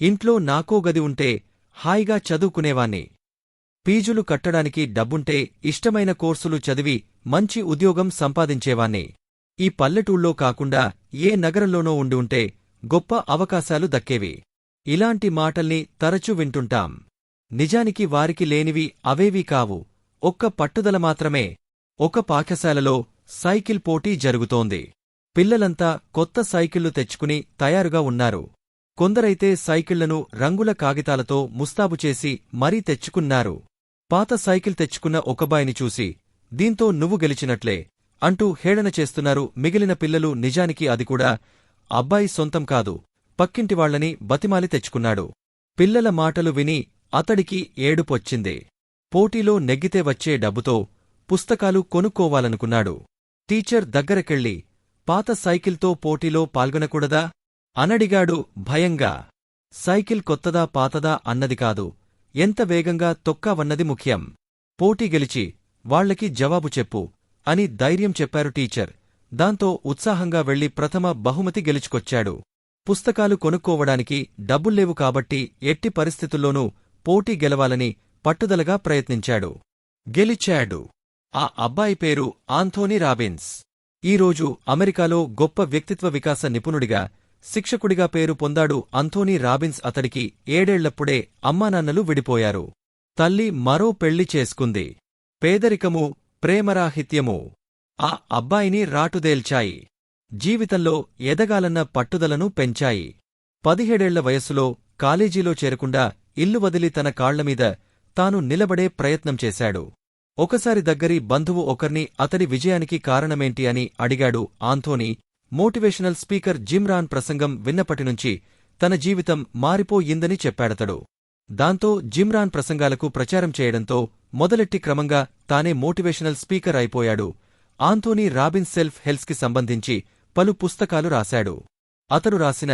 ఇంట్లో నాకో గది ఉంటే హాయిగా చదువుకునేవాణ్ణి. ఫీజులు కట్టడానికి డబ్బుంటే ఇష్టమైన కోర్సులు చదివి మంచి ఉద్యోగం సంపాదించేవాణ్ణి. ఈ పల్లెటూళ్ళో కాకుండా ఏ నగరంలోనో ఉండి ఉంటే గొప్ప అవకాశాలు దక్కేవి. ఇలాంటి మాటల్ని తరచూ వింటుంటాం. నిజానికి వారికి లేనివి అవేవీ కావు, ఒక్క పట్టుదల మాత్రమే. ఒక పాఠశాలలో సైకిల్ పోటీ జరుగుతోంది. పిల్లలంతా కొత్త సైకిళ్లు తెచ్చుకుని తయారుగా ఉన్నారు. కొందరైతే సైకిళ్లను రంగుల కాగితాలతో ముస్తాబు చేసి మరీ తెచ్చుకున్నారు. పాత సైకిల్ తెచ్చుకున్న ఒకబాయిని చూసి, దీంతో నువ్వు గెలిచినట్లే అంటూ హేళన చేస్తున్నారు మిగిలిన పిల్లలు. నిజానికి అది కూడా అబ్బాయి సొంతం కాదు, పక్కింటివాళ్లని బతిమాలి తెచ్చుకున్నాడు. పిల్లల మాటలు విని అతడికి ఏడుపొచ్చింది. పోటీలో నెగ్గితే వచ్చే డబ్బుతో పుస్తకాలు కొనుక్కోవాలనుకున్నాడు. టీచర్ దగ్గరకెళ్ళి, పాత సైకిల్తో పోటీలో పాల్గొనకూడదా అనడిగాడు భయంగా. సైకిల్ కొత్తదా పాతదా అన్నది కాదు, ఎంత వేగంగా తొక్కావన్నది ముఖ్యం. పోటీ గెలిచి వాళ్లకి జవాబు చెప్పు అని ధైర్యం చెప్పారు టీచర్. దాంతో ఉత్సాహంగా వెళ్లి ప్రథమ బహుమతి గెలుచుకొచ్చాడు. పుస్తకాలు కొనుక్కోవడానికి డబ్బుల్లేవు కాబట్టి ఎట్టి పరిస్థితుల్లోనూ పోటీ గెలవాలని పట్టుదలగా ప్రయత్నించాడు. గెలిచాడు. ఆ అబ్బాయి పేరు ఆంథోనీ రాబిన్స్. ఈరోజు అమెరికాలో గొప్ప వ్యక్తిత్వ వికాస నిపుణుడిగా, శిక్షకుడిగా పేరు పొందాడు ఆంథోనీ రాబిన్స్. అతడికి 7 ఏళ్లప్పుడే అమ్మానాన్నలు విడిపోయారు. తల్లి మరో పెళ్లి చేసుకుంది. పేదరికమూ ప్రేమరాహిత్యమూ ఆ అబ్బాయిని రాటుదేల్చాయి. జీవితంలో ఎదగాలన్న పట్టుదలను పెంచాయి. 17 ఏళ్ల వయస్సులో కాలేజీలో చేరకుండా ఇల్లు వదిలి తన కాళ్లమీద తాను నిలబడే ప్రయత్నం చేశాడు. ఒకసారి దగ్గరి బంధువు ఒకర్ని అతడి విజయానికి కారణమేంటి అని అడిగాడు ఆంథోనీ. మోటివేషనల్ స్పీకర్ జిమ్ రాన్ ప్రసంగం విన్నప్పటినుంచి తన జీవితం మారిపోయిందని చెప్పాడతడు. దాంతో జిమ్ రాన్ ప్రసంగాలకు ప్రచారం చేయడంతో మొదలెట్టి క్రమంగా తానే మోటివేషనల్ స్పీకర్ అయిపోయాడు. ఆంథోనీ రాబిన్స్ సెల్ఫ్ హెల్ప్కి సంబంధించి పలు పుస్తకాలు రాశాడు. అతడు రాసిన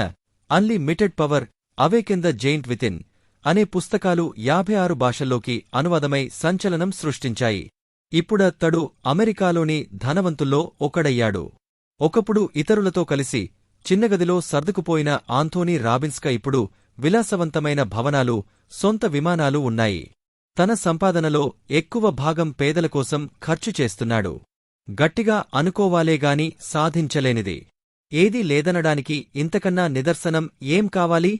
unlimited power, awaken the giant within అనే పుస్తకాలు 56 భాషల్లోకి అనువాదమై సంచలనం సృష్టించాయి. ఇప్పుడతడు అమెరికాలోని ధనవంతుల్లో ఒకడయ్యాడు. ఒకప్పుడు ఇతరులతో కలిసి చిన్నగదిలో సర్దుకుపోయిన ఆంథోనీ రాబిన్స్క ఇప్పుడు విలాసవంతమైన భవనాలు, సొంత విమానాలు ఉన్నాయి. తన సంపాదనలో ఎక్కువ భాగం పేదల కోసం ఖర్చు చేస్తున్నాడు. గట్టిగా అనుకోవాలేగాని సాధించలేనిది ఏదీ లేదనడానికి ఇంతకన్నా నిదర్శనం ఏం కావాలి?